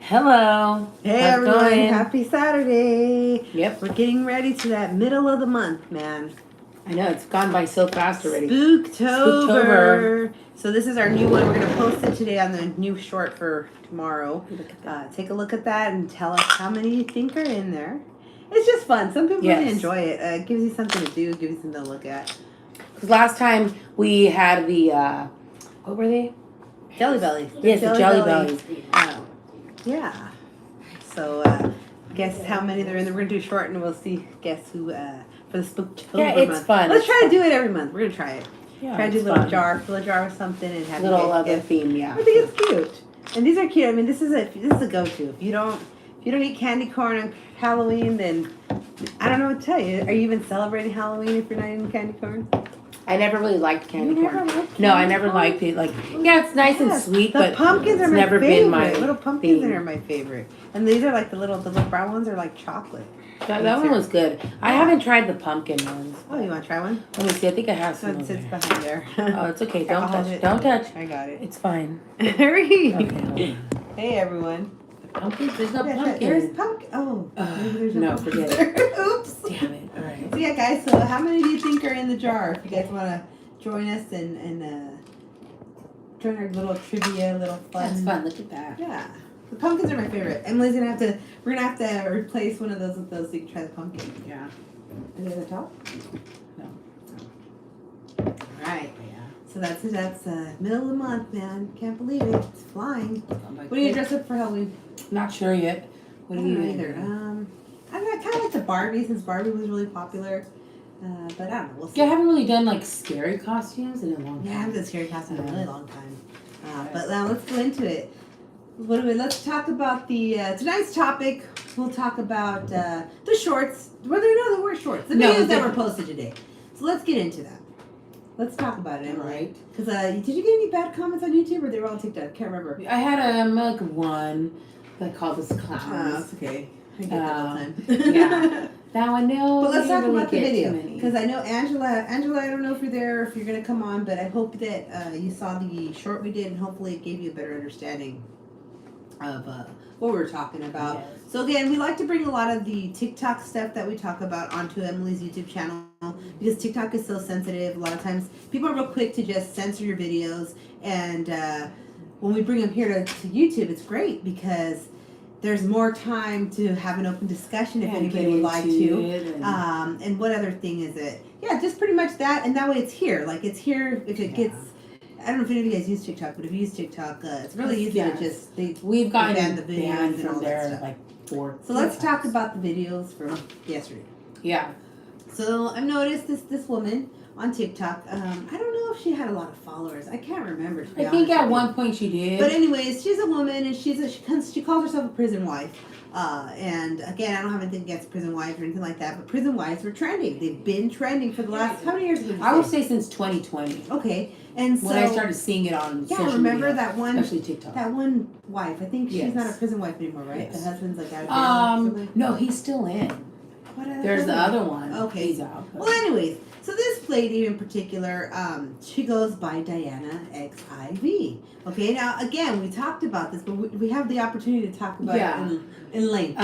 Hello. Hey How's it everyone, going? happy Saturday. Yep. We're getting ready to that middle of the month, man. I know, it's gone by so fast already. Spooktober. So this is our new one. We're going to post it today on the new short for tomorrow. Look at that. Take a look at that and tell us how many you think are in there. It's just fun. Some people really enjoy it. It gives you something to do, gives you something to look at. Because last time we had the, what were they? Jelly bellies. Yes, the Jelly Bellies. Yeah. So guess how many there are in there. We're going to do short and we'll see, guess who, for the Spooktober Yeah, it's month. fun. Let's try to do it every month. We're going to try it. Yeah, Try to do a little jar, fill a jar with something and have little you guys other guess. theme, yeah. I think it's cute. And these are cute. I mean, this is a go-to. If you don't eat candy corn on Halloween, then I don't know what to tell you. Are you even celebrating Halloween if you're not eating candy corn? I never really liked candy You corn. never liked No, I candy never corn? liked it. Like, yeah, it's nice and sweet, The but pumpkins are it's my never favorite. been my Little pumpkins theme. are my favorite. And these are like the little brown ones are like chocolate. That one was good. I haven't tried the pumpkin ones. Oh, you want to try one? Let me see. I think I have So some. it sits Over there. behind there. Oh, it's okay. Don't I'll hold touch. it. Don't touch. I got it. It's fine. Hurry. Okay. Hey, everyone. Pumpkins? There's no Yeah, pumpkin. There's pumpkin. Oh, maybe there's no, pumpkin. forget it. Oops. Damn it. All right. So yeah, guys. So how many do you think are in the jar? If you guys want to join us and join our little trivia, little fun. That's fun. Look at that. Yeah. The pumpkins are my favorite. Emily's gonna have to. We're gonna have to replace one of those with those so you can try the pumpkin. Yeah. Are they at the top? No. All right. Yeah. So that's middle of the month, man. Can't believe it. It's flying. What do you dress up for Halloween? Not sure yet. What I do don't you know either. I don't know. I kind of like the Barbie since Barbie was really popular. But I don't know. We'll see. Yeah, I haven't really done like scary costumes in a long time. Yeah, I haven't done scary costume in a really long time. But now let's go into it. Let's talk about the tonight's topic. We'll talk about the shorts. Whether or not they were shorts, the videos that were posted today. So let's get into that. Let's talk about it, right? Because did you get any bad comments on YouTube, or they were all TikTok? I can't remember. I had like one that called us clowns. It's okay. I get that all the time. Yeah. Now I know. But let's talk really about the video because because I know Angela. Angela, I don't know if you're there, or if you're gonna come on, but I hope that you saw the short we did, and hopefully it gave you a better understanding of what we were talking about. Yes. So again, we like to bring a lot of the TikTok stuff that we talk about onto Emily's YouTube channel because TikTok is so sensitive. A lot of times people are real quick to just censor your videos, and when we bring them here to YouTube, it's great because there's more time to have an open discussion if anybody would like to. And what other thing is it? Yeah, just pretty much that, and that way it's here. Like it's here if it gets. I don't know if any of you guys use TikTok, but if you use TikTok, it's really easy to just we've gotten ban the videos banned and from all there that stuff. like 4. So let's talk about the videos from yesterday. Yeah. So I've noticed this woman on TikTok. I don't know if she had a lot of followers. I can't remember. To be I think honest at with one you. point she did. But anyways, she's a woman and she calls herself a prison wife. And again, I don't have anything against prison wives or anything like that, but prison wives were trending. They've been trending for the last how many years? I would say since 2020. Okay, and so when I started seeing it on social remember media, that one, especially TikTok. that one wife. I think she's Yes. not a prison wife anymore, right? Yes. The husband's like out of jail. or something? No, he's still in. What other There's the husband? other one. Okay. He's out. Well, anyways, so this lady in particular, she goes by Diana XIV. Okay, now again, we talked about this, but we have the opportunity to talk about it in length.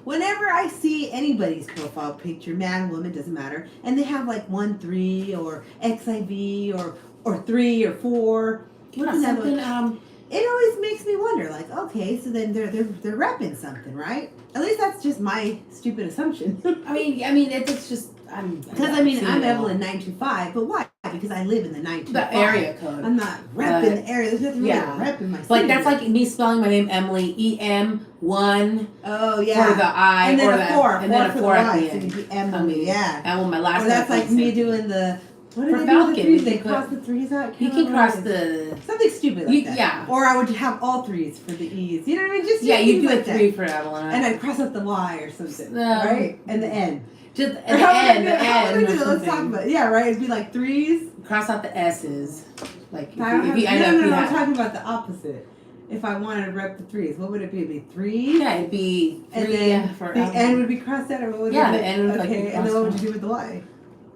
Whenever I see anybody's profile picture, man, woman, doesn't matter, and they have like 1-3 or XIV or 3 or 4, what's another one? It always makes me wonder, like, okay, so then they're repping something, right? At least that's just my stupid assumption. I mean, it's just Because I'm Evelyn 925, but why? Because I live in the 925. The area code. I'm not repping the area. There's nothing really repping my city. Like that's like me spelling my name Emily EM1. Oh yeah. For the I and then or a the 4, and then a 4 at the end. So you'd be Emily, yeah. And when my last Or that's like me doing the. What do they do with the threes? They cross the threes out. You can cross the something stupid like that. Yeah. Or I would have all 3s for the E's. You know what I mean? Just you do like a 3 for Evelyn. And I'd cross out the Y or something, right? And the N. Just at the end. Let's talk about it. Yeah, right. It'd be like 3s. Cross out the S's. Like if No, you I'm talking about the opposite. If I wanted to rep the 3s, what would it be? It'd be 3. Yeah, it'd be 3 and then for the N would be crossed out, or what would the it be? N would okay, be and then what would you do with the Y?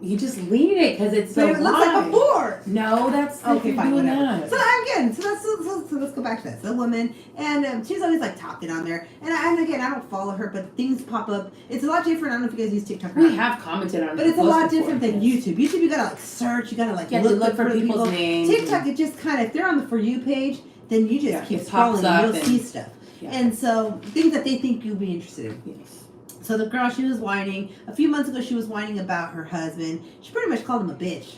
You just leave it because it's But so it looks like a board. No, that's okay. Fine, doing whatever. that. So again, so let's go back to this. The woman, and she's always like talking on there, and again, I don't follow her, but things pop up. It's a lot different. I don't know if you guys use TikTok. We have commented on it, but it's a lot different than YouTube. YouTube, you gotta like search, you gotta like look for people's names. TikTok, it just kind of if they're on the For You page, then you just keep scrolling and you'll see stuff. Yeah. And so things that they think you'll be interested in. Yes. So the girl, she was whining. A few months ago, she was whining about her husband. She pretty much called him a bitch,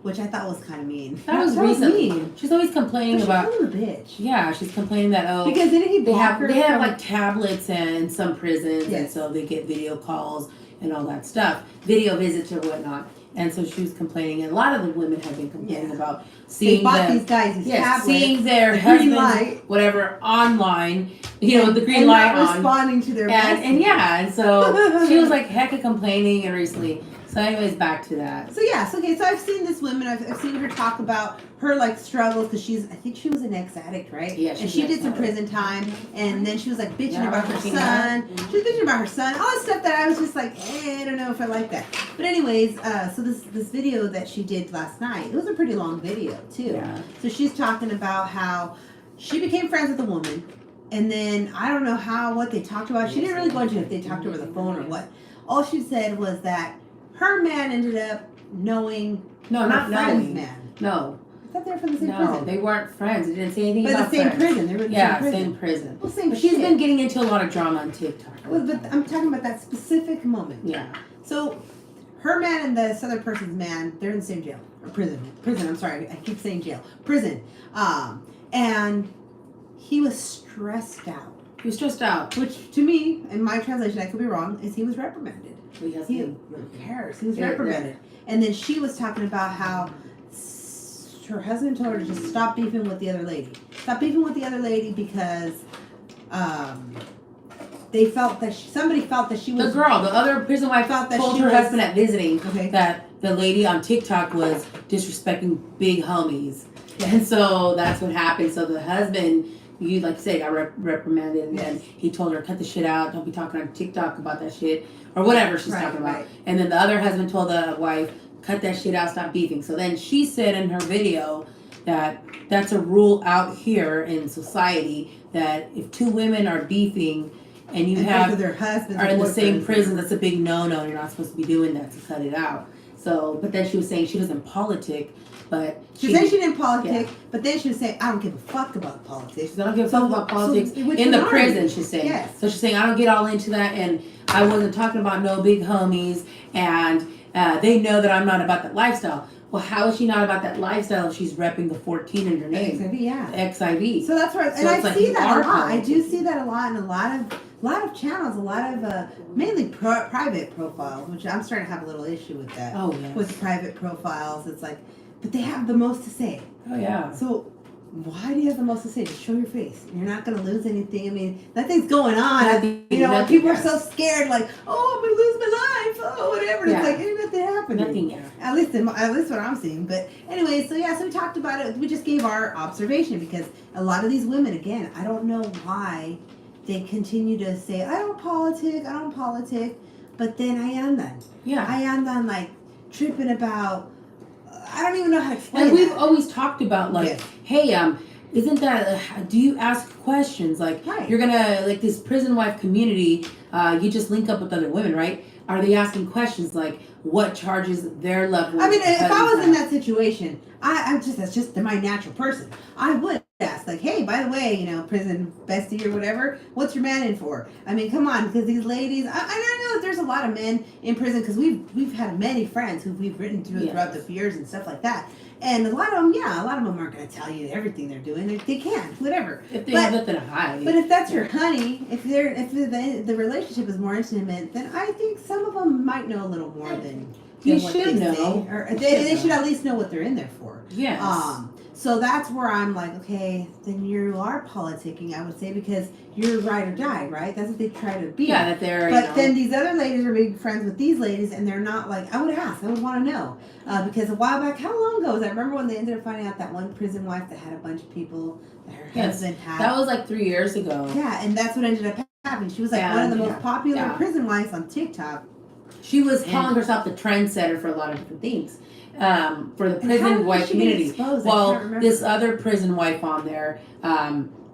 which I thought was kind of mean. That was recently. She's always complaining about. She called him a bitch. Yeah, she's complaining that because didn't he block her? They have like tablets in some prisons, yes. and so they get video calls and all that stuff, video visits or whatnot. And so she was complaining, and a lot of the women have been complaining about seeing these guys these tablets, seeing their husbands, whatever, online, with the green light on, responding to their and so she was like hecka complaining and recently. So anyways, back to that. So so I've seen this woman. I've seen her talk about her like struggles because I think she was an ex-addict, right? Yeah, and she did some prison time, and then she was like bitching about her son. She was bitching about her son, all this stuff that I was just like, I don't know if I like that. But anyways, so this video that she did last night, it was a pretty long video too. Yeah. So she's talking about how she became friends with a woman, and then I don't know what they talked about. She didn't really go into if they talked over the phone or what. All she said was that her man ended up knowing not friend's man. No. I thought they were from the same prison. No, they weren't friends. It didn't say anything about the same friends. prison. They were in the same prison. Well, same but shit. She's been getting into a lot of drama on TikTok. Well, but I'm talking about that specific moment. Yeah. So, her man and this other person's man, they're in the same jail. Or prison. Prison, I'm sorry. I keep saying jail. Prison. And he was stressed out. He was stressed out. Which, to me, in my translation, I could be wrong, is he was reprimanded. Who cares? He was reprimanded. And then she was talking about how her husband told her to just stop beefing with the other lady. Stop beefing with the other lady because somebody felt that she was... The other prison wife told her husband at visiting that the lady on TikTok was disrespecting big homies. Yes. And so that's what happened. So the husband... You like say got reprimanded, and then he told her cut the shit out. Don't be talking on TikTok about that shit or whatever she's talking about. Right. And then the other husband told the wife cut that shit out, stop beefing. So then she said in her video that that's a rule out here in society that if two women are beefing and their husbands are in the same prison, that's a big no. You're not supposed to be doing that, to cut it out. So, but then she was saying she doesn't politic. But she said she didn't politic, but then she was saying, I don't give a fuck about politics. I don't give a fuck about politics in the prison, she's saying. Yes. So she's saying, I don't get all into that, and I wasn't talking about no big homies, and they know that I'm not about that lifestyle. Well, how is she not about that lifestyle if she's repping the 14 in her name? XIV, yeah. XIV. So that's right. And I see that a lot. I do see that a lot in a lot of channels, a lot of mainly private profiles, which I'm starting to have a little issue with that. Oh, yes. With private profiles, it's like, but they have the most to say. Oh, yeah. So why do you have the most to say? Just show your face. You're not going to lose anything. I mean, nothing's going on. People are so scared, like, oh, I'm going to lose my life. Oh, whatever. Yeah. It's like, ain't nothing happening. Nothing, yeah. At least what I'm seeing. But anyway, so we talked about it. We just gave our observation because a lot of these women, again, I don't know why they continue to say, I don't politic. But then I am then. Yeah. I am then, like, tripping about... I don't even know how to explain And we've always talked about, like, hey, isn't that, do you ask questions? Like, you're going to, like, this prison wife community, you just link up with other women, right? Are they asking questions like, what charges their loved ones? I mean, if I was in that situation, that's just my natural person. I would ask, like, hey, by the way, prison bestie or whatever, what's your man in for? I mean, come on, because these ladies, I know that there's a lot of men in prison because we've had many friends who we've written to throughout the years and stuff like that. And a lot of them aren't going to tell you everything they're doing. They can, whatever. If they have nothing to hide. But if that's your honey, if the relationship is more intimate, then I think some of them might know a little more than you what should they know. Say. Or they should at least know what they're in there for. Yes. So that's where I'm like, okay, then you are politicking, I would say, because you're ride or die, right? That's what they try to be. Yeah, that they're. But then these other ladies are big friends with these ladies, and they're not like. I would want to know because a while back, how long ago was that? I remember when they ended up finding out that one prison wife that had a bunch of people that her husband had. That was like 3 years ago. Yeah, and that's what ended up happening. She was like one of the most popular prison wives on TikTok. She was calling herself the trendsetter for a lot of different things. For the prison wife community. Well, this other prison wife on there,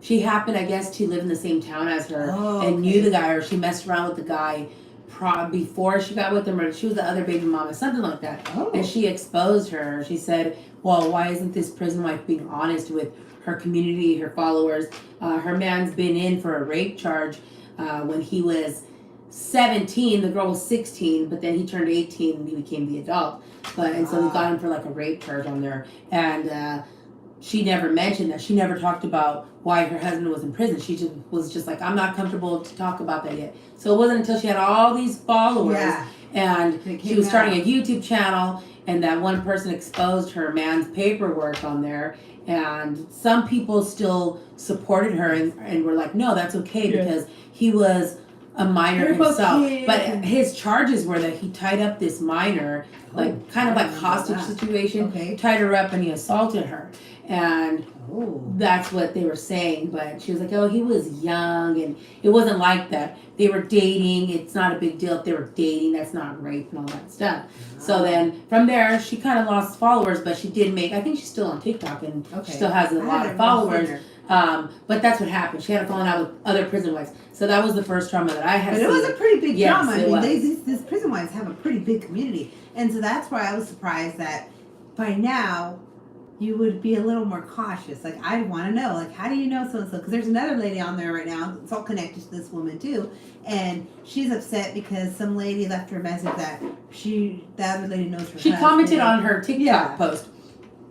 she happened, I guess, to live in the same town as her and knew the guy, or she messed around with the guy before she got with him, or she was the other baby mama, something like that. And she exposed her. She said, well, why isn't this prison wife being honest with her community, her followers? Her man's been in for a rape charge when he was 17. The girl was 16, but then he turned 18 and he became the adult. And so we got him for like a rape charge on there. And she never mentioned that. She never talked about why her husband was in prison. She just was just like, I'm not comfortable to talk about that yet. So it wasn't until she had all these followers and she was starting a YouTube channel, and that one person exposed her man's paperwork on there. And some people still supported her and were like, no, that's okay because he was a minor himself. But his charges were that he tied up this minor, like kind of like hostage situation, tied her up and he assaulted her. And that's what they were saying. But she was like, oh, he was young and it wasn't like that. They were dating. It's not a big deal if they were dating. That's not rape and all that stuff. So then from there, she kind of lost followers, but she did make, I think she's still on TikTok and she still has a lot of followers. But that's what happened. She had a falling out with other prison wives. So that was the first trauma that I had. But it was a pretty big trauma. I mean, these prison wives have a pretty big community. And so that's why I was surprised that by now you would be a little more cautious. Like, I want to know, like, how do you know so-and-so? Because there's another lady on there right now. It's all connected to this woman, too. And she's upset because some lady left her a message that the other lady knows her husband. She commented on her TikTok post.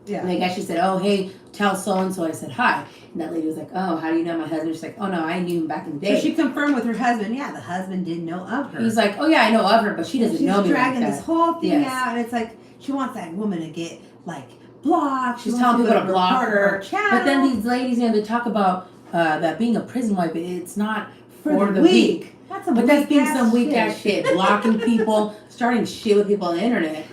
Yeah. And I guess she said, oh, hey, tell so-and-so I said hi. And that lady was like, oh, how do you know my husband? She's like, oh, no, I knew him back in the day. So she confirmed with her husband, the husband didn't know of her. He's like, oh, yeah, I know of her, but she doesn't know me. She's dragging this whole thing out, and it's like, she wants that woman to get, like, blocked. She's telling people to block her. But then these ladies, they talk about that being a prison wife, it's not for the weak. That's being some weak-ass shit. Blocking people, starting shit with people on the internet.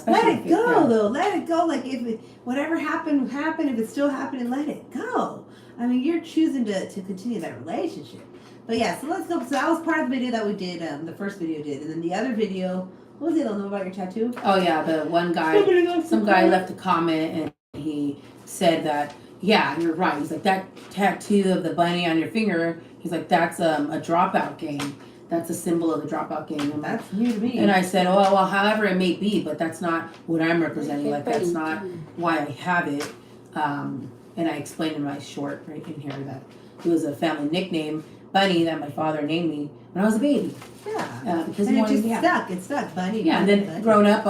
Let it go, though. Let it go. Like, if whatever happened. If it's still happening, let it go. I mean, you're choosing to continue that relationship. But yeah, so let's go. So that was part of the video that we did, the first video did. And then the other video, what was it? I'll know about your tattoo? Oh, yeah, the one guy, some guy left a comment and he said that, yeah, you're right. He's like, that tattoo of the bunny on your finger, he's like, that's a dropout game. That's a symbol of the dropout game. And that's new to me. And I said, oh, well, however it may be, but that's not what I'm representing. Like, that's not why I have it. And I explained in my short right in here that it was a family nickname, Bunny, that my father named me when I was a baby. Yeah. Because and it just stuck. It stuck, Bunny. Yeah, and then growing up,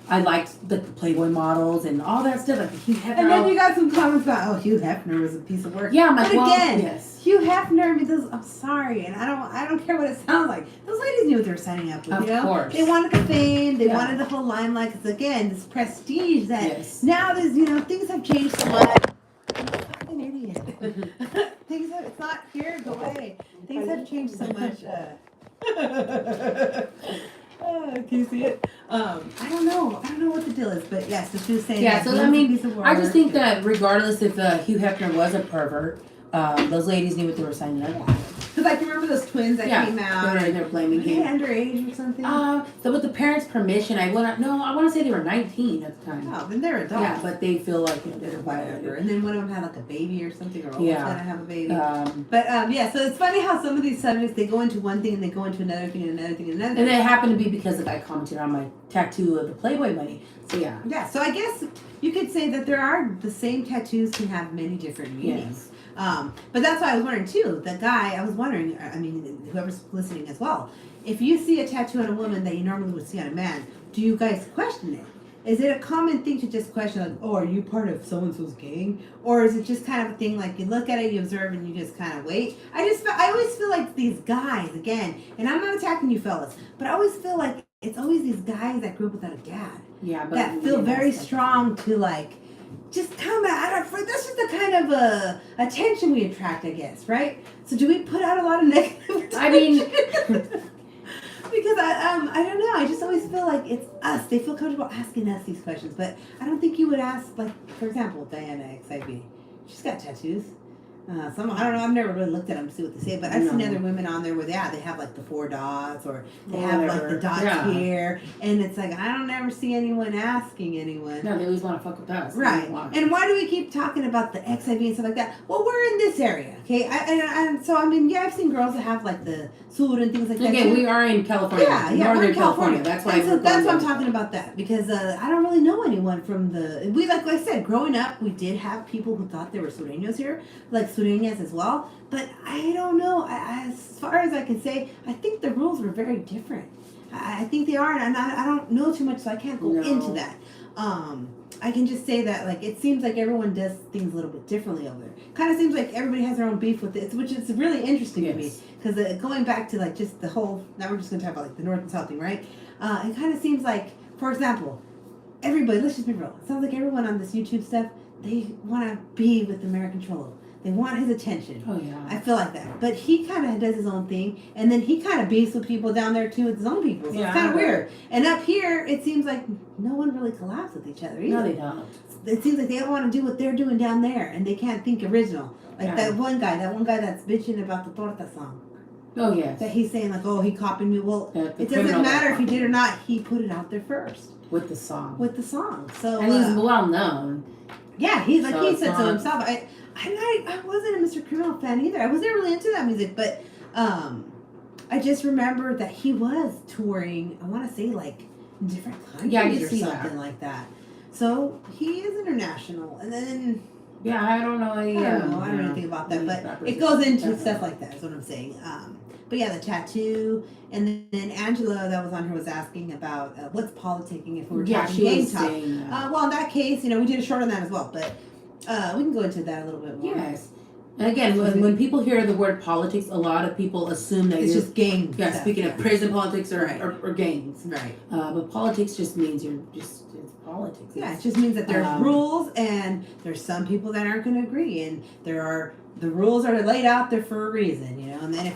I liked the Playboy models and all that stuff. Like Hugh Hefner. And then you got some comments about, Hugh Hefner was a piece of work. Yeah, but again, Hugh Hefner, I'm sorry, and I don't care what it sounds like. Those ladies knew what they were signing up with. Of course. They wanted the fame. They wanted the whole limelight. Because again, this prestige that now there's, things have changed so much. I'm an idiot. It's not here. Go away. Things have changed so much. Can you see it? I don't know what the deal is, but yes, she was saying. Yeah, so I mean, I just think that regardless if Hugh Hefner was a pervert, those ladies knew what they were signing up for. Because I can remember those twins that came out. They're blaming him. Underage or something? So with the parents' permission, I want to say they were 19 at the time. Oh, then they're adults. Yeah, but they feel like they're whatever. And then one of them had like a baby or something, or almost gonna have a baby. So it's funny how some of these subjects, they go into one thing and they go into another thing and another thing and another thing. And it happened to be because the guy commented on my tattoo of the Playboy bunny. So yeah. Yeah, so I guess you could say that the same tattoos can have many different meanings. Yes. But that's why I was wondering too. The guy, I was wondering, I mean, whoever's listening as well, if you see a tattoo on a woman that you normally would see on a man, do you guys question it? Is it a common thing to just question, like, oh, are you part of so-and-so's gang? Or is it just kind of a thing, like, you look at it, you observe, and you just kind of wait? I always feel like these guys, again, and I'm not attacking you fellas, but I always feel like it's always these guys that grew up without a dad. Yeah, but that feel very strong to, like, just come out. That's just the kind of attention we attract, I guess, right? So do we put out a lot of negative attention? I mean, because I don't know. I just always feel like it's us. They feel comfortable asking us these questions, but I don't think you would ask, like, for example, Diana XIV. She's got tattoos. Some, I don't know, I've never really looked at them to see what they say, but I've seen other women on there where they have like the 4 dots, or they have like the dots here, and it's like, I don't ever see anyone asking anyone. No, they always want to fuck with us. Right. And why do we keep talking about the XIV and stuff like that? Well, we're in this area, okay? So, I mean, yeah, I've seen girls that have like the sur and things like that. Again, we are in California. Yeah, we're in California. That's why. So that's why I'm talking about that, because I don't really know anyone from like I said, growing up, we did have people who thought there were sureños here, like sureñas as well. But I don't know. As far as I can say, I think the rules were very different. I think they are, and I don't know too much, so I can't go into that. I can just say that, like, it seems like everyone does things a little bit differently over there. Kind of seems like everybody has their own beef with it, which is really interesting to me. Because going back to, like, just the whole, now we're just going to talk about, like, the North and South thing, right? It kind of seems like, for example, everybody, let's just be real. It sounds like everyone on this YouTube stuff, they want to be with American Cholo. They want his attention. Oh, yeah. I feel like that. But he kind of does his own thing. And then he kind of beefs with people down there, too, with his own people. So it's kind of weird. And up here, it seems like no one really collabs with each other either. No, they don't. It seems like they don't want to do what they're doing down there. And they can't think original. Like that one guy that's bitching about the torta song. Oh, yes. That he's saying, like, oh, he copied me. Well, it doesn't matter if he did or not. He put it out there first. With the song. So, and he's well known. Yeah, he said so himself. I wasn't a Mr. Criminal fan either. I wasn't really into that music, but I just remember that he was touring, I want to say, like, in different countries or something like that. So he is international. And then... Yeah, I don't know. I don't know anything about that, but it goes into stuff like that, is what I'm saying. But yeah, the tattoo. And then Angela that was on here was asking about what's politicking if we were talking gang talk. Well, in that case, we did a short on that as well, but we can go into that a little bit more. Yes. And again, when people hear the word politics, a lot of people assume that it's just gangs. Yeah, speaking of prison politics or gangs. Right. But politics just means it's politics. Yeah, it just means that there's rules, and there's some people that aren't going to agree, and the rules are laid out there for a reason, and then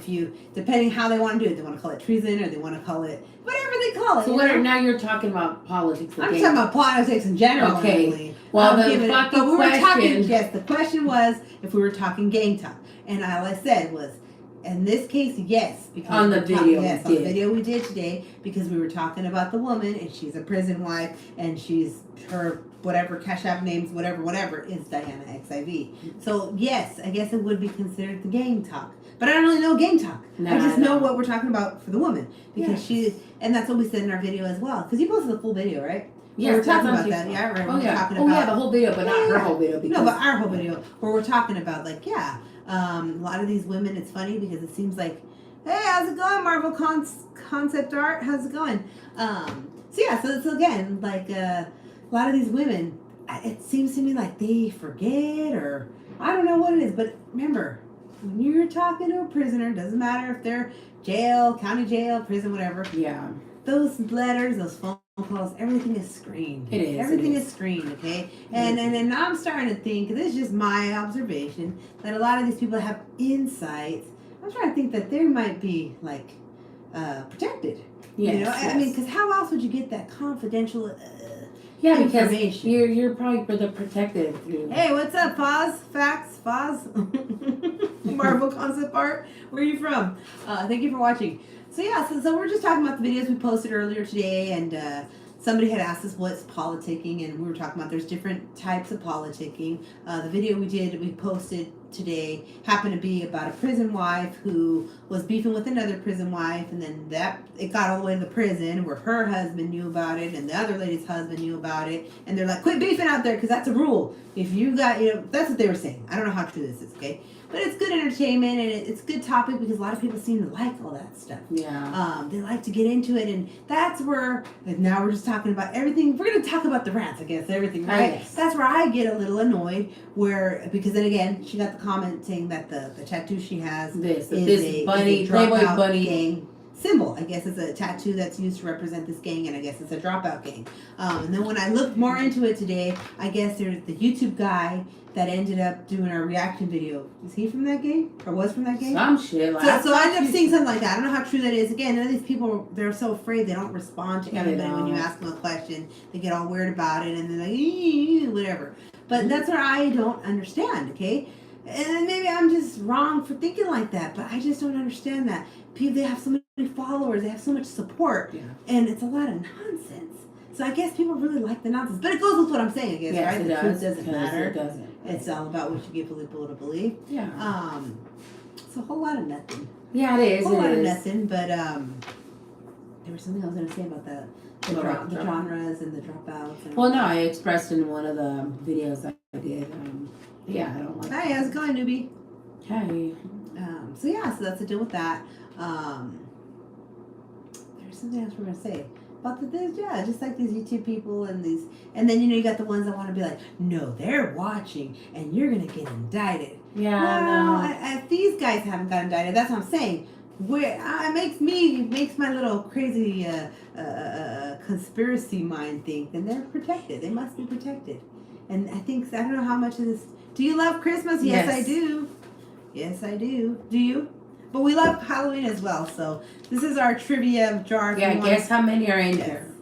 depending how they want to do it, they want to call it treason, or they want to call it whatever they call it. So now you're talking about politics. I'm talking about politics in general. Okay. Really. Well, the question was if we were talking gang talk, and all I said was, in this case, yes, because on the video we did today, because we were talking about the woman, and she's a prison wife, and her whatever Cash App names, whatever is Diana XIV. So yes, I guess it would be considered the gang talk, but I don't really know gang talk. I just know what we're talking about for the woman, because and that's what we said in our video as well. Because you posted the full video, right? Yeah, we're talking about that. Yeah, right. Oh, yeah. The whole video, but not her whole video. No, but our whole video, where we're talking about, like, a lot of these women, it's funny because it seems like, hey, how's it going, Marvel Concept Art? How's it going? So again, like, a lot of these women, it seems to me like they forget, or I don't know what it is, but remember, when you're talking to a prisoner, doesn't matter if they're jail, county jail, prison, whatever. Yeah. Those letters, those phone calls, everything is screened. It is. Everything is screened, okay? And now I'm starting to think, this is just my observation, that a lot of these people have insights. I'm trying to think that they might be, like, protected. Yes, I mean, because how else would you get that confidential because information? You're probably for the protected. Hey, what's up, Foz? Foz? Marvel Concept Art? Where are you from? Thank you for watching. So we're just talking about the videos we posted earlier today, and somebody had asked us what's politicking, and we were talking about there's different types of politicking. The video we posted today happened to be about a prison wife who was beefing with another prison wife, and then it got all the way to the prison where her husband knew about it, and the other lady's husband knew about it, and they're like, quit beefing out there, because that's a rule. If you got, that's what they were saying. I don't know how true this is, okay? But it's good entertainment, and it's a good topic because a lot of people seem to like all that stuff. Yeah. They like to get into it, and that's where, now we're just talking about everything. We're going to talk about the rants, I guess, everything, right? Yes. That's where I get a little annoyed, because then again, she got the comment saying that the tattoo she has is a Playboy bunny gang symbol. I guess it's a tattoo that's used to represent this gang, and I guess it's a dropout gang. And then when I looked more into it today, I guess there's the YouTube guy that ended up doing our reaction video. Is he from that gang? Or was from that gang? Some shit. Like so I ended up seeing something like that. I don't know how true that is. Again, none of these people, they're so afraid they don't respond to anybody when you ask them a question. They get all weird about it, and they're like, whatever. But that's what I don't understand, okay? And maybe I'm just wrong for thinking like that, but I just don't understand that. People, they have so many followers, they have so much support, and it's a lot of nonsense. So I guess people really like the nonsense. But it goes with what I'm saying, I guess, yes, right? It the does, truth doesn't matter. It doesn't. It's all about what you give people to believe. Yeah. It's a whole lot of nothing. Yeah, it is. A whole lot of nothing, but there was something I was going to say about the genres and the dropouts. Well, no, I expressed in one of the videos I did. I don't like. Hey, how's it going, newbie? Hey. So that's the deal with that. There's something else we're gonna say about this. Yeah, just like these YouTube people and then you got the ones that want to be like, no, they're watching and you're gonna get indicted. Yeah. Well, if these guys haven't got indicted, that's what I'm saying. It makes my little crazy conspiracy mind think. Then they're protected. They must be protected. And I don't know how much of this. Do you love Christmas? Yes, I do. Yes, I do. Do you? But we love Halloween as well. So this is our trivia jar. Yeah, guess how many are in here.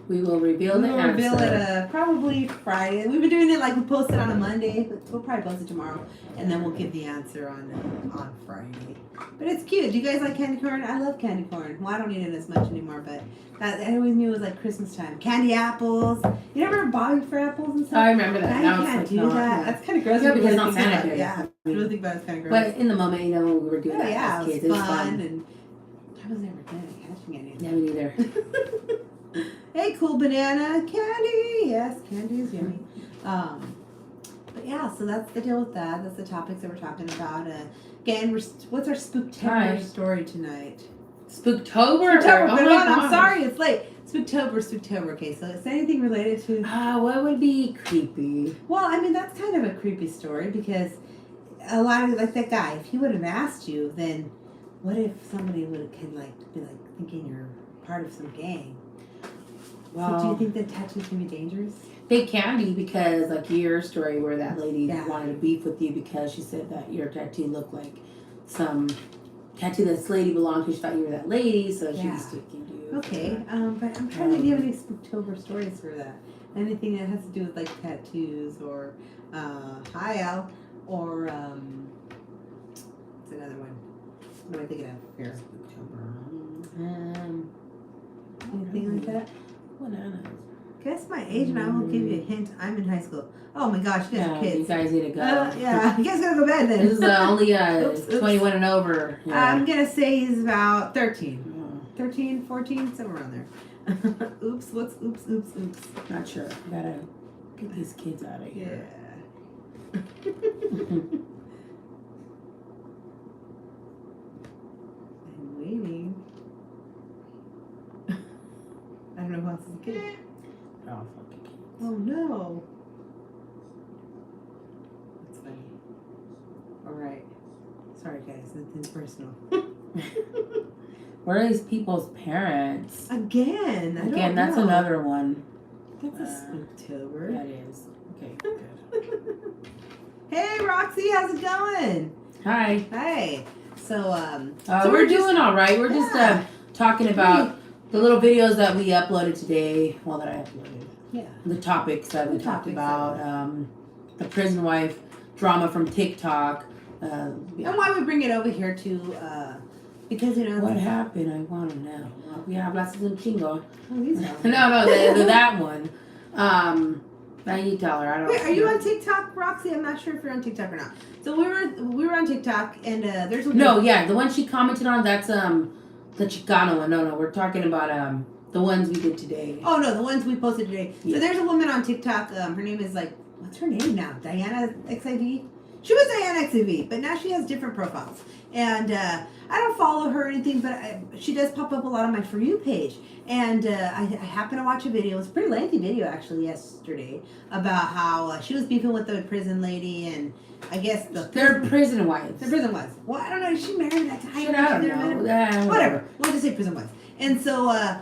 We will reveal the answer. We'll reveal it probably Friday. We've been doing it like we post it on a Monday, but we'll probably post it tomorrow, and then we'll give the answer on Friday. But it's cute. Do you guys like candy corn? I love candy corn. Well, I don't eat it as much anymore, but I always knew it was like Christmas time. Candy apples. You never bobbing for apples and stuff? I remember that. Now you can't do that. Yeah. That's kind of gross. Yeah, because it's not sanitary. Yeah, I really think about it's kind of gross. But in the moment, when we were doing that as kids, it was fun. And I was never good at catching anything. Yeah, me neither. Hey, cool banana candy. Yes, candy is yummy. But yeah, so that's the deal with that. That's the topics that we're talking about. Again, what's our Spooktober story tonight? Spooktober. I'm sorry, it's late. Spooktober. Okay, so it's anything related to. What would be creepy? Well, I mean that's kind of a creepy story because a lot of like that guy. If he would have asked you, then what if somebody be thinking you're part of some gang? Well, so do you think that tattoos can be dangerous? They can be because, like your story where that lady wanted to beef with you because she said that your tattoo looked like some tattoo this lady belonged to. She thought you were that lady, so she was sticking to you. Okay, but I'm trying to think. Do you have any Spooktober stories for that? Anything that has to do with like tattoos or hi Al or what's another one? What am I thinking of here? Spooktober. Anything like that? Bananas. Guess my age and I will give you a hint. I'm in high school. Oh my gosh, you guys are kids. You guys need to go. You guys gotta go to bed then. This is only 21 and over. Yeah. I'm gonna say he's about 13. 13, 14, somewhere around there. Oops. Not sure. Gotta get these kids out of here. Yeah. I'm waiting. I don't know who else is a kid. Oh, fucking kids. Oh no. That's funny. Alright. Sorry guys, nothing personal. Where are these people's parents? Again, that's another one. That's a Spooktober. That is. Okay, good. Hey Roxy, how's it going? Hi. Hey. So we're doing all right. We're just talking about the little videos that we uploaded today. Well, that I uploaded. Yeah. The topics that we talked about. The prison wife drama from TikTok. And why we bring it over here too, because what happened? I want to know. We have lots of chingo. Oh, these no, that one. Now you tell her. I don't. Wait, are you on TikTok, Roxy? I'm not sure if you're on TikTok or not. So we were on TikTok, and there's the one she commented on. That's the Chicano one. No, we're talking about the ones we did today. Oh no, the ones we posted today. Yeah. So there's a woman on TikTok. Her name is what's her name now? Diana XIV. She was Diana XIV, but now she has different profiles. And I don't follow her or anything, but she does pop up a lot on my For You page. And I happened to watch a video. It was a pretty lengthy video, actually, yesterday, about how she was beefing with the prison lady, and I guess they're prison wives. They're prison wives. Well, I don't know. Is she married that time? I don't know. Whatever. We'll just say prison wives. And so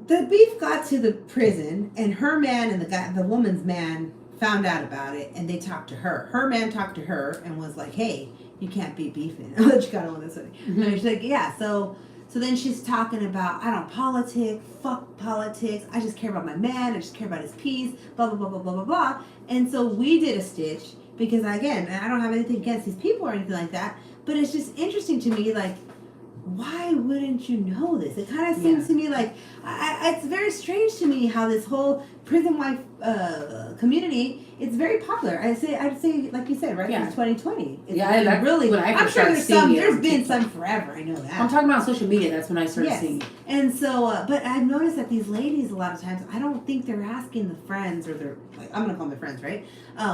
the beef got to the prison, and her man and the woman's man found out about it, and they talked to her. Her man talked to her and was like, "Hey, you can't be beefing." Oh, she got on this one. And she's like, "Yeah." So then she's talking about, I don't politic, fuck politics. I just care about my man. I just care about his peace. Blah blah blah blah blah blah blah. And so we did a stitch because again, I don't have anything against these people or anything like that, but it's just interesting to me, like, why wouldn't you know this? It kind of seems to me like it's very strange to me how this whole prison wife community, it's very popular. I'd say like you said, right? Since 2020. It's that's really. when I I'm sure there's some. There's been some forever. I know that. I'm talking about social media. That's when I started seeing. And so, but I've noticed that these ladies, a lot of times, I don't think they're asking the friends or their, like, I'm gonna call them their friends, right?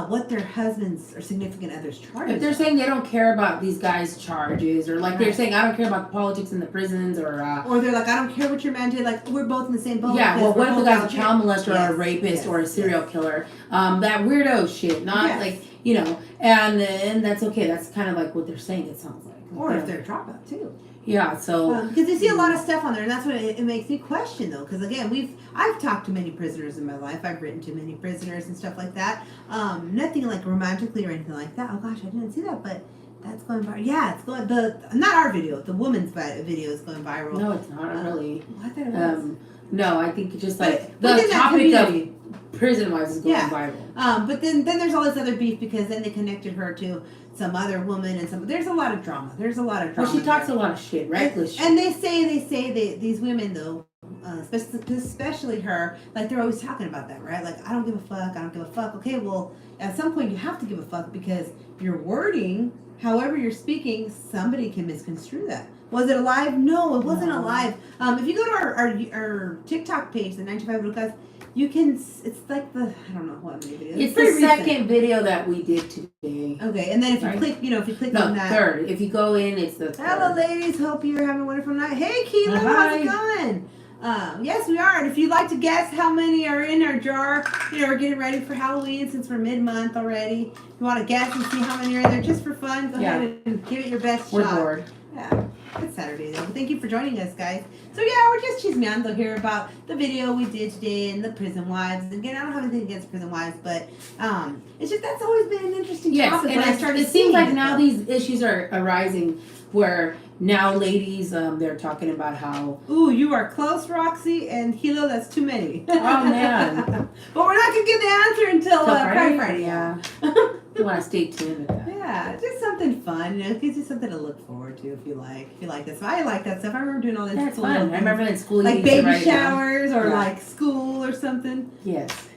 What their husbands or significant others charges. If they're saying they don't care about these guys' charges, or like they're saying I don't care about the politics in the prisons, or they're like, I don't care what your man did. Like, we're both in the same boat. Yeah. Well, what if the guy's a child molester or a rapist or a serial killer? That weirdo shit. Not like, you know, and that's okay. That's kind of like what they're saying. It sounds like. Or if they're a dropout too. Yeah, so because you see a lot of stuff on there, and that's what it makes me question, though. Because again, I've talked to many prisoners in my life. I've written to many prisoners and stuff like that. Nothing like romantically or anything like that. Oh gosh, I didn't see that, but that's going viral. Yeah, it's going. Not our video, the woman's video is going viral. No, it's not really. I thought it was. No, I think it's just like the topic of prison wives is going viral. But then there's all this other beef because then they connected her to some other woman and there's a lot of drama. Well, she talks a lot of shit, reckless shit. And they say these women though, especially her, like they're always talking about that, right? Like, I don't give a fuck. Okay, well, at some point you have to give a fuck because your wording, however you're speaking, somebody can misconstrue that. Was it alive? No, it wasn't alive. If you go to our TikTok page, the 95 Lucas, you can. It's like I don't know what video. It's the second video that we did today. Okay, and then if you click on that. Third. If you go in, it's the third. Hello, ladies. Hope you're having a wonderful night. Hey, Keela, how's it going? Yes, we are. And if you'd like to guess how many are in our jar, we're getting ready for Halloween since we're mid-month already. If you want to guess and see how many are in there just for fun, go ahead and give it your best shot. We're bored. Yeah. It's Saturday though. Thank you for joining us, guys. So yeah, we're just chismeando here about the video we did today and the prison wives. Again, I don't have anything against prison wives, but it's just that's always been an interesting topic. Yes, and it seems like now these issues are arising where now ladies they're talking about how you are close, Roxy, and Hilo, that's too many. Oh man. But we're not gonna get the answer until Friday. Yeah. You want to stay tuned with that. Yeah, just something fun. It gives you something to look forward to if you like this. I like that stuff. I remember doing all this. That's fun. I remember in school, like baby showers or like school or something. Yes.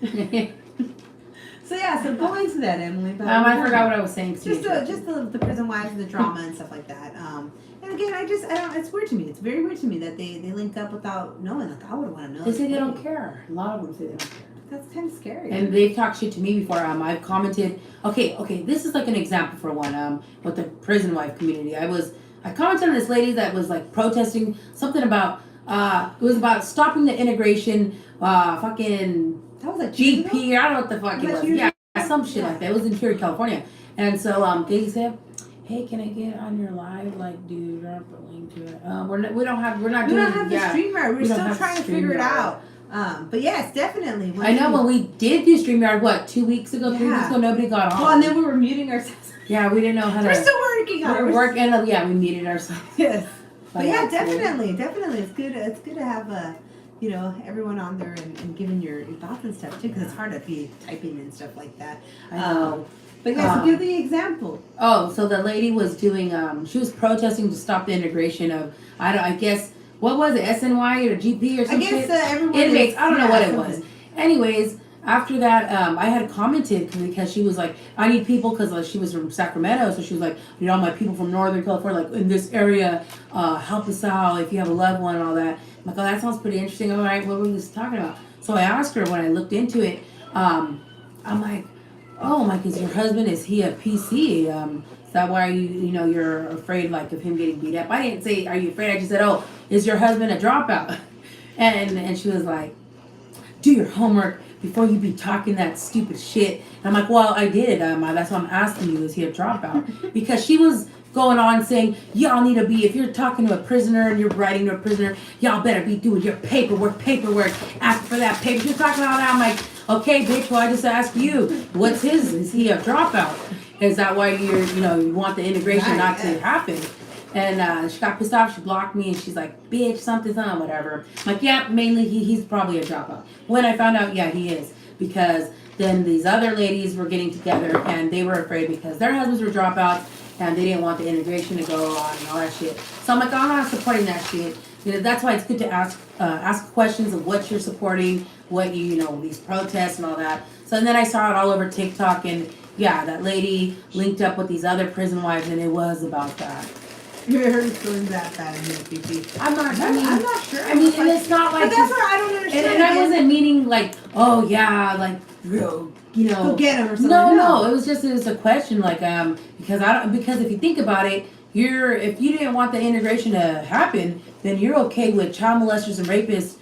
So yeah, so go into that, Emily. I forgot what I was saying. Just the prison wives and the drama and stuff like that. And again, I don't. It's weird to me. It's very weird to me that they link up without knowing. Like, I would want to know. They say they don't care. A lot of them say they don't care. That's kind of scary. And they've talked shit to me before. I've commented. Okay. This is like an example for one. With the prison wife community, I commented on this lady that was like protesting something about. It was about stopping the integration. Fucking. That was like GP. I don't know what the fuck it was. Yeah, some shit like that. It was in Pure, California. And so they said, "Hey, can I get on your live? Like, dude, drop a link to it." We're not doing the StreamYard. We're still trying to figure it out. But yes, definitely. I know when we did do StreamYard, 2 weeks ago, 3 weeks ago, nobody got on. Well, and then we were muting ourselves. Yeah, we didn't know how to. We're still working on it. We're working. We muted ourselves. Yes. But yeah, definitely. It's good. It's good to have everyone on there and giving your thoughts and stuff too, because it's hard to be typing and stuff like that. I know. But yeah, so give the example. Oh, so the lady was doing. She was protesting to stop the integration of. I guess. What was it? SNY or GP or something? I guess everyone inmates. I don't know what it was. Anyways, after that, I had commented because she was like, I need people because she was from Sacramento, so she was like, all my people from Northern California, like in this area, help us out if you have a loved one and all that. I'm like, oh, that sounds pretty interesting. All right, what were we talking about? So I asked her when I looked into it. I'm like, oh, Mike, is your husband? Is he a PC? Is that why you're afraid like of him getting beat up? I didn't say, are you afraid? I just said, oh, is your husband a dropout? And she was like, do your homework before you be talking that stupid shit. And I'm like, well, I did. That's why I'm asking you, is he a dropout? Because she was going on saying, y'all need to be, if you're talking to a prisoner and you're writing to a prisoner, y'all better be doing your paperwork, ask for that paper. She's talking all that. I'm like, okay, bitch, well, I just asked you, what's his? Is he a dropout? Is that why you want the integration not to happen? And she got pissed off. She blocked me, and she's like, "Bitch, something, whatever." I'm like, yeah, mainly he's probably a dropout. When I found out, yeah, he is, because then these other ladies were getting together and they were afraid because their husbands were dropouts and they didn't want the integration to go on and all that shit. So I'm like, I'm not supporting that shit. You know, that's why it's good to ask questions of what you're supporting, what these protests and all that. So and then I saw it all over TikTok, and yeah, that lady linked up with these other prison wives, and it was about that. You're feeling that bad in here, Fifi. I'm not sure. I mean, and it's not like. But that's what I don't understand. And I wasn't meaning like, oh yeah, like real, go get him or something. No, it was a question like because if you think about it. If you didn't want the integration to happen, then you're okay with child molesters and rapists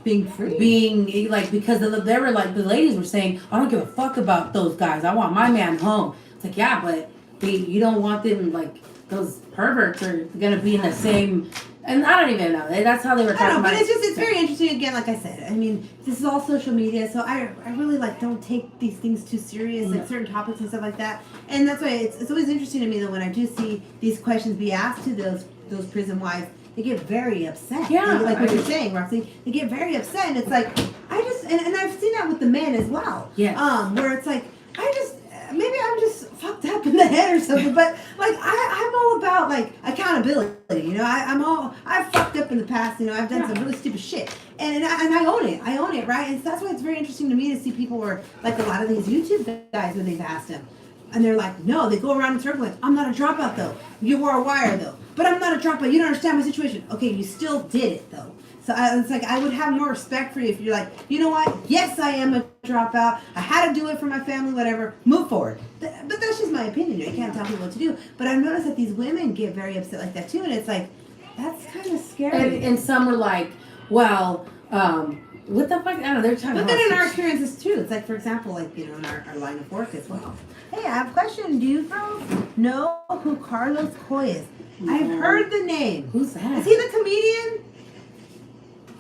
being free. Being like, because they were like, the ladies were saying, I don't give a fuck about those guys. I want my man home. It's like, yeah, but you don't want them, like, those perverts are gonna be in the same. And I don't even know. That's how they were talking about it. But it's very interesting. Again, like I said, I mean, this is all social media, so I really don't take these things too serious, like certain topics and stuff like that. And that's why it's always interesting to me that when I do see these questions be asked to those prison wives, they get very upset. Yeah, like what you're saying, Roxy. They get very upset, and it's like and I've seen that with the men as well. Yeah. Where it's like maybe I'm just fucked up in the head or something, but like I'm all about like accountability. I've fucked up in the past. I've done some really stupid shit, and I own it, right? And so that's why it's very interesting to me to see people where like a lot of these YouTube guys when they've asked them, and they're like, no, they go around in circles like, I'm not a dropout though. You wore a wire though, but I'm not a dropout. You don't understand my situation. Okay, you still did it though. So it's like I would have more respect for you if you're like, you know what? Yes, I am a dropout. I had to do it for my family, whatever. Move forward. But that's just my opinion. You can't tell people what to do. But I've noticed that these women get very upset like that too, and it's like, that's kind of scary. And some were like, well, what the fuck? I don't know. They're talking about. But then in our experiences too, it's like, for example, like in our line of work as well. Hey, I have a question. Do you girls know who Carlos Coy is? No. I've heard the name. Who's that? Is he the comedian?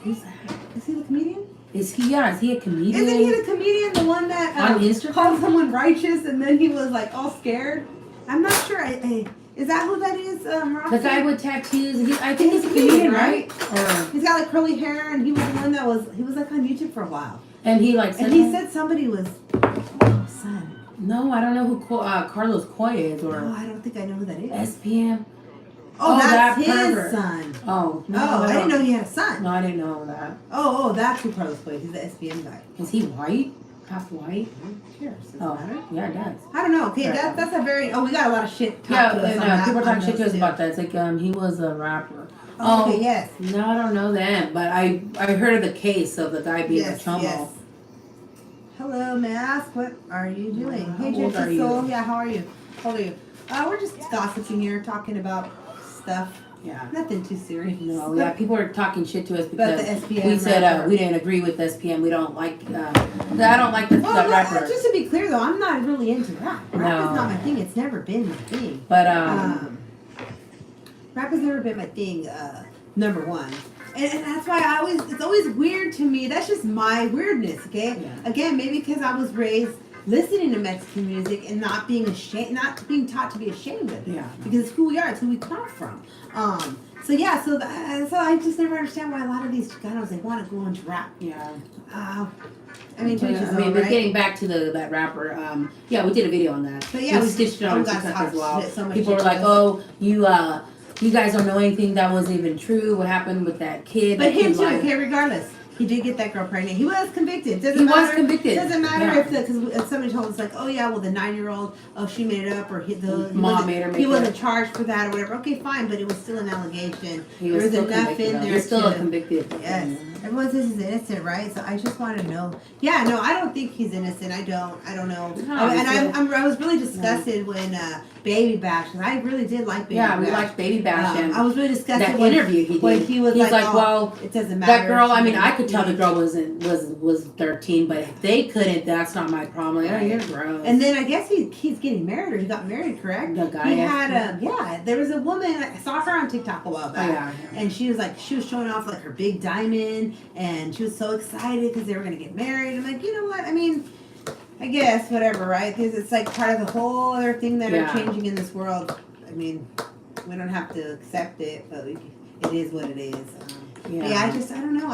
Who's that? Is he the comedian? Is he a comedian? Isn't he the comedian, the one that on Instagram called someone righteous and then he was like all scared? I'm not sure. Is that who that is? The guy with tattoos. I think he's a comedian, right? Or he's got like curly hair, and he was the one that was like on YouTube for a while. And he said somebody was son. No, I don't know who Carlos Coy is. Or no, I don't think I know who that is. SPM. Oh, that's his pervert. son. Oh, no. I didn't know he had a son. No, I didn't know that. Oh, that's who Carlos Coy is. He's the SPM guy. Is he white? Half white? Sure. Matter. Yeah, it does. I don't know. Okay, right. That's a very. Oh, we got a lot of shit. People are talking shit to us about that. It's like he was a rapper. Oh, okay, yes. No, I don't know that, but I heard of the case of the guy being a chomo. Yes. Hello, Mazz. What are you doing? Hey, Jenni. Yeah, how are you? How old are you? We're just gossiping here, talking about stuff. Yeah. Nothing too serious. No, yeah, people are talking shit to us because the SPM we said we didn't agree with SPM. We don't like. I don't like that rapper. Just to be clear, though, I'm not really into rap. Rap is not my thing. It's never been my thing. But rap has never been my thing. Number one. And that's why it's always weird to me. That's just my weirdness, okay? Yeah. Again, maybe because I was raised listening to Mexican music and not being taught to be ashamed of it. Yeah. Because it's who we are, it's who we come from. So I just never understand why a lot of these Chicanos, they want to go into rap. Yeah. But getting back to that rapper, we did a video on that. But yeah, we stitched it on TikTok as well. So people were like, "Oh, you guys don't know anything that wasn't even true. What happened with that kid?" But him too. Okay, regardless. He did get that girl pregnant. He was convicted. He was convicted. Doesn't matter because somebody told us like, oh yeah, well the 9-year-old, she made it up, or mom made her. He wasn't charged for that or whatever. Okay, fine, but it was still an allegation. There was enough in there. You're still convicted. Yes. Everyone says he's innocent, right? So I just want to know. Yeah, no, I don't think he's innocent. I don't know. I was really disgusted when Baby Bash, and I really did like Baby Bash. Yeah, we liked Baby Bash. And I was really disgusted that interview he did. When he was like, well, it doesn't matter. That girl, I could tell the girl was 13, but if they couldn't, that's not my problem. Like, you're gross. And then I guess he's getting married, or he got married, correct? The guy. He had there was a woman, I saw her on TikTok a while back. Oh, yeah. And she was showing off like her big diamond, and she was so excited because they were going to get married. I'm like, you know what? I guess, whatever, right? Because it's like part of the whole other thing that are changing in this world. We don't have to accept it, but it is what it is. Yeah, I don't know.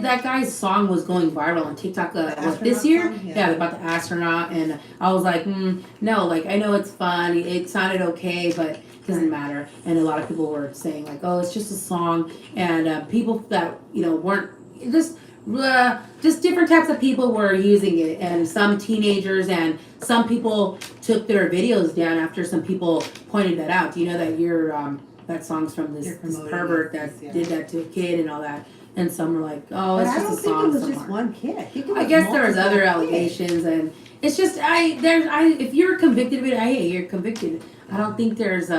That guy's song was going viral on TikTok this year. Song? Yeah, about the astronaut, and I was like, no, like I know it's fun, it sounded okay, but it doesn't matter. And a lot of people were saying like, oh, it's just a song, and people that weren't just different types of people were using it, and some teenagers and some people took their videos down after some people pointed that out. Do you know that that song's from this pervert that did that to a kid and all that? And some were like, oh, it's just a song. I don't think it was just one kid. I guess there was other allegations, and it's just if you're convicted of it, you're convicted. I don't think there's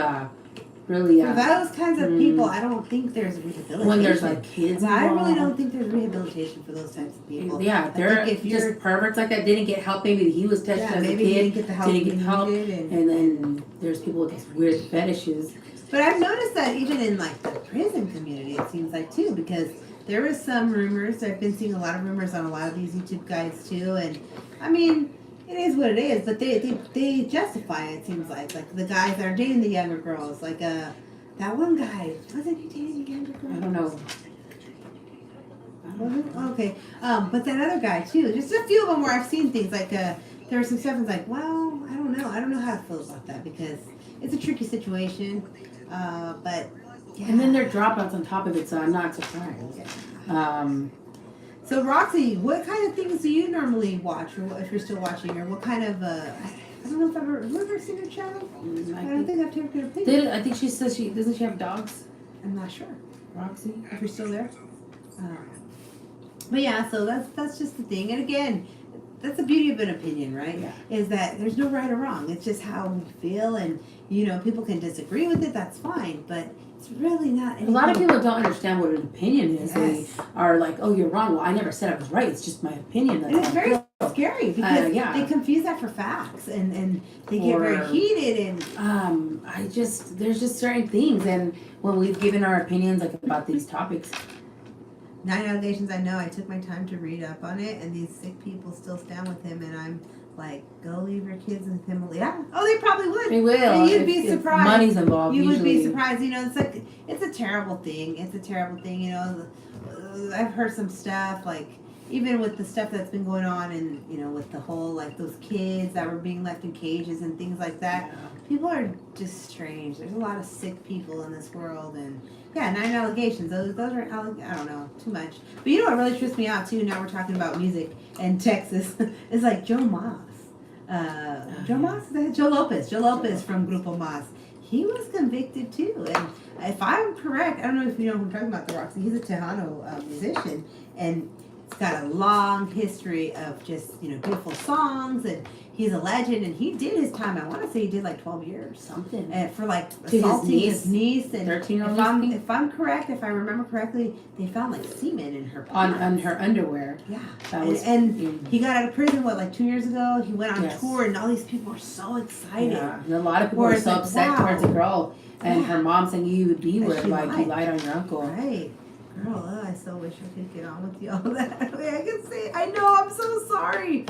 really for those kinds of people. I don't think there's rehabilitation. When there's like kids, I really don't think there's rehabilitation for those types of people. Yeah, if just perverts like that didn't get help. Maybe he was touched as a kid, he didn't get the help, and then there's people with these weird fetishes. But I've noticed that even in like the prison community, it seems like too, because there was some rumors. I've been seeing a lot of rumors on a lot of these YouTube guys too, and I mean, it is what it is. But they justify it. It seems like the guys that are dating the younger girls, like that one guy wasn't he dating a younger girl? I don't know. Okay, but that other guy too. Just a few of them where I've seen things like there was some stuff. And it's like, well, I don't know how to feel about that because it's a tricky situation. But yeah. And then there are dropouts on top of it, so I'm not surprised. So Roxy, what kind of things do you normally watch, or if you're still watching, or what kind of I don't know if I've ever seen her channel. I don't think I've taken her opinion. I think she says doesn't she have dogs? I'm not sure. Roxy, if you're still there. But yeah, so that's just the thing, and again, that's the beauty of an opinion, right? Yeah. Is that there's no right or wrong. It's just how we feel, and people can disagree with it. That's fine, but it's really not. A lot of people don't understand what an opinion is. Yes. They are like, "Oh, you're wrong." Well, I never said I was right. It's just my opinion. And it's very scary because they confuse that for facts, and they get very heated. And there's just certain things, and when we've given our opinions like about these topics. 9 allegations. I know. I took my time to read up on it, and these sick people still stand with him, and I'm like, go leave your kids with him. Yeah. Oh, they probably would. They will. And you'd be surprised. Money's involved. You would be surprised. It's like it's a terrible thing. It's a terrible thing. I've heard some stuff like even with the stuff that's been going on, and with the whole like those kids that were being left in cages and things like that. Yeah. People are just strange. There's a lot of sick people in this world, and 9 allegations. Those are I don't know, too much. But what really trips me out too? Now we're talking about music and Texas. It's like Joe Mazz. Joe Mazz? Joe Lopez. Joe Lopez from Grupo Mazz. He was convicted too. And if I'm correct, I don't know if you know who I'm talking about, the Roxy. He's a Tejano musician, and he's got a long history of just beautiful songs, and he's a legend, and he did his time. I want to say he did like 12 years. Something. For like assaulting his niece. And 13-year-old if I'm correct, if I remember correctly, they found like semen in her pants. On her underwear. Yeah. And he got out of prison, like 2 years ago? He went on tour, and all these people were so excited. Yeah. And a lot of people were so upset towards the girl. And her mom saying you would be with, like, you lied on your uncle. Right. Girl, I so wish I could get on with you all that. I can say, I know, I'm so sorry.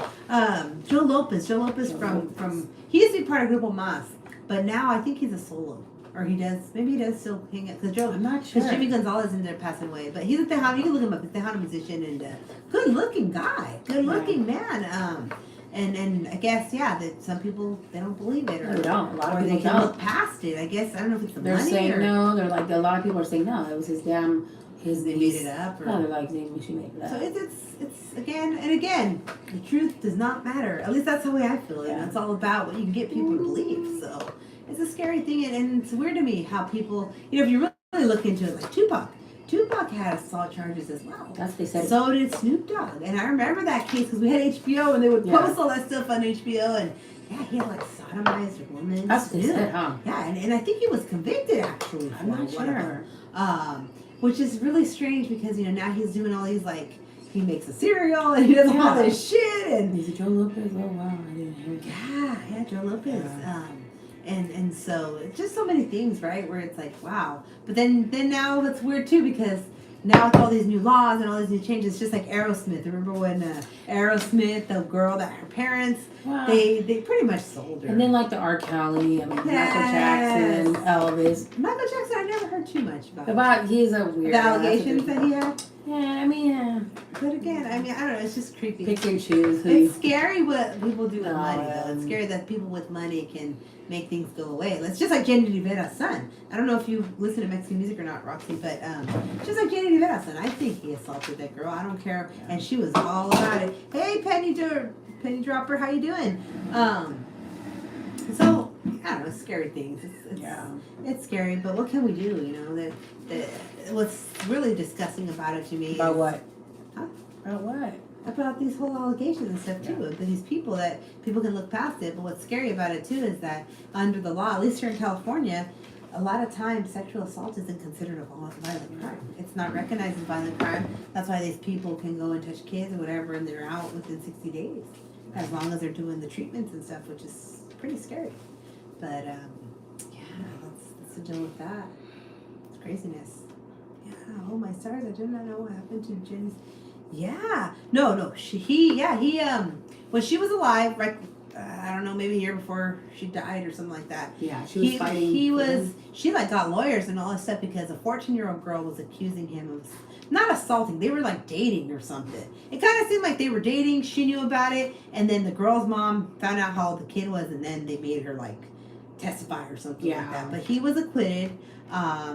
Joe Lopez from he used to be part of Grupo Mazz, but now I think he's a solo. Or maybe he does still hang out. I'm not sure. Because Jimmy Gonzalez ended up passing away. But he's a Tejano, you can look him up, he's a Tejano musician, and good looking guy. Good looking man. And I guess, that some people, they don't believe it. Or, they don't. A lot of people they can look past it. I guess, I don't know if it's the money. They're saying no. They're like, a lot of people are saying no. It was his damn... They made it up. No, they're like, maybe she made it up. So it's again and again, the truth does not matter. At least that's the way I feel. It's all about what you can get people to believe. So it's a scary thing, and it's weird to me how people, if you really look into it, like Tupac had assault charges as well. That's what they said. So did Snoop Dogg, and I remember that case because we had HBO, and they would post all that stuff on HBO, and he had like sodomized a woman. That's what they said, huh? Yeah, and I think he was convicted actually. I'm not sure. Which is really strange because now he's doing all these like he makes a cereal and he does all this shit, and is it Joe Lopez? Oh wow, I didn't hear that. Yeah, Joe Lopez. And so it's just so many things, right? Where it's like wow, but then now that's weird too because now with all these new laws and all these new changes, just like Aerosmith. Remember when Aerosmith, the girl that her parents, they pretty much sold her. And then like the R. Kelly, Michael Jackson, Elvis. Michael Jackson, I never heard heard too much about he's a weird. The allegations that he had. Yeah, I mean, yeah. But again, I mean, I don't know. It's just creepy. Pick and choose. It's scary what people do with money, though. It's scary that people with money can make things go away. It's just like Jenni Rivera's son. I don't know if you listen to Mexican music or not, Roxy, but just like Jenni Rivera's son. I think he assaulted that girl. I don't care. And she was all about it. Hey, Penny Dropper, how you doing? So, I don't know, scary things. It's scary, but what can we do, you know? What's really disgusting about it to me About is... what? Huh? About what? About these whole allegations and stuff, too. But these people that people can look past it. But what's scary about it, too, is that under the law, at least here in California, a lot of times sexual assault isn't considered a violent crime. It's not recognized as violent crime. That's why these people can go and touch kids or whatever, and they're out within 60 days. As long as they're doing the treatments and stuff, which is pretty scary. But, let's deal with that. It's craziness. Yeah, oh my stars, I did not know what happened to Jenni's. Yeah. No, when she was alive, right, I don't know, maybe a year before she died or something like that. Yeah, she was fighting. She got lawyers and all this stuff because a 14-year-old girl was accusing him of not assaulting. They were like dating or something. It kind of seemed like they were dating. She knew about it. And then the girl's mom found out how old the kid was. And then they made her like testify or something like that. But he was acquitted.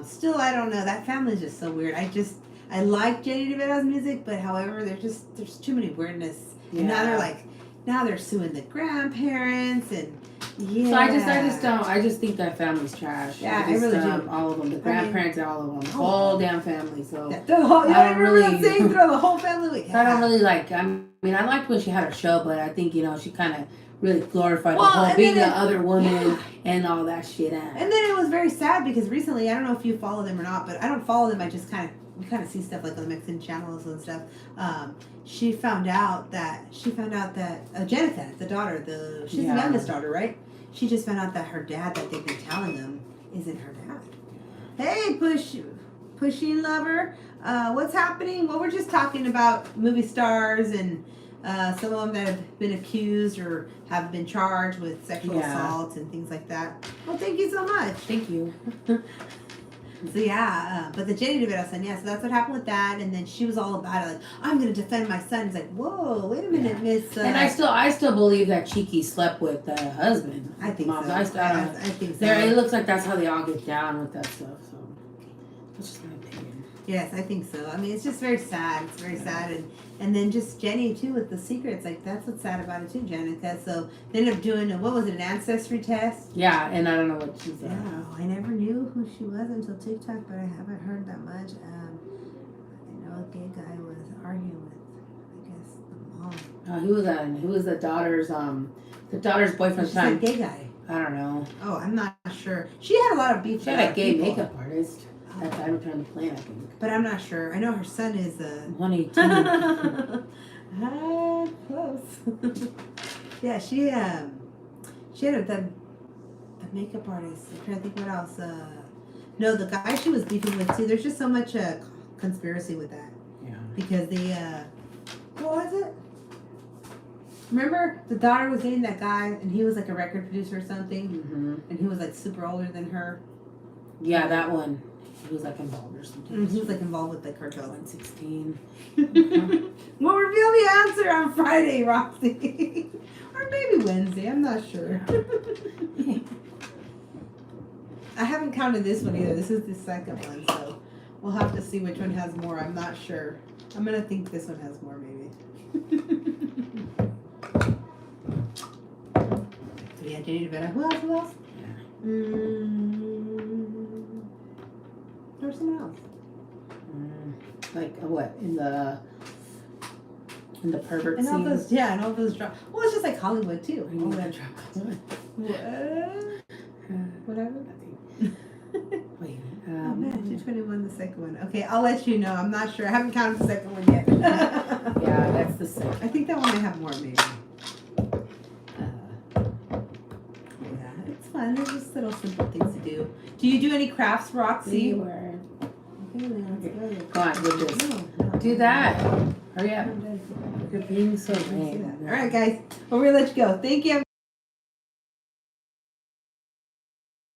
Still, I don't know. That family is just so weird. I like Jenni Rivera's music, but however, there's too many weirdness. Yeah. And now they're suing the grandparents and So I just think that family's trash. Yeah, I really do. All of them, the grandparents, all of them, the whole damn family. So I don't really saying through the whole family. Yeah. I don't really like. I mean, I liked when she had her show, but I think she kind of really glorified the whole being the other woman and all that shit. And then it was very sad because recently, I don't know if you follow them or not, but I don't follow them. I just we kind of see stuff like on the Mexican channels and stuff. She found out that Jenica, the daughter, she's the youngest daughter, right? She just found out that her dad that they've been telling them isn't her dad. Hey, pushing lover, what's happening? Well, we're just talking about movie stars and some of them that have been accused or have been charged with sexual assault and things like that. Well, thank you so much. Thank you. So but the Jenni Rivera son, so that's what happened with that, and then she was all about it, like, I'm gonna defend my son. It's like, whoa, wait a minute, Miss. And I still believe that Cheeky slept with the husband. I think so. I think so. It looks like that's how they all get down with that stuff. So that's just my opinion. Yes, I think so. I mean, it's just very sad. It's very sad, and then just Jenni too with the secrets. Like that's what's sad about it too, Jenica. So they ended up doing an ancestry test? Yeah, and I don't know what she's. I never knew who she was until TikTok, but I haven't heard that much. I know a gay guy was arguing with, I guess, the mom. Who was the daughter's boyfriend's son? She said gay guy. I don't know. Oh, I'm not sure. She had a lot of beef. She had a gay makeup artist. At the Returned the Plane, I think. But I'm not sure. I know her son is 118. Close. Yeah, she had the makeup artist. I'm trying to think what else. No, the guy she was beefing with too. There's just so much conspiracy with that. Yeah. Because what was it? Remember the daughter was dating that guy and he was like a record producer or something, and he was like super older than her. Yeah, that one. He was like involved or something. He was like involved with the cartel. 16. We'll reveal the answer on Friday, Roxy. Or maybe Wednesday. I'm not sure. I haven't counted this one either. This is the second one, so we'll have to see which one has more. I'm not sure. I'm going to think this one has more, maybe. So yeah, Jenni Rivera. Who else? Or someone else. Like what? In the pervert and all scene? those, and all those drops. Well, it's just like Hollywood too. All that drop. Whatever. Wait. Oh man, 221 the second one. Okay, I'll let you know. I'm not sure. I haven't counted the second one yet. Yeah, that's the second. I think that one I have more maybe. It's fun. There's just little simple things to do. Do you do any crafts, Roxy? Okay, go on, do this. No. Do that. Hurry up. You're being so lame. All right, guys. Well, we're going to let you go. Thank you.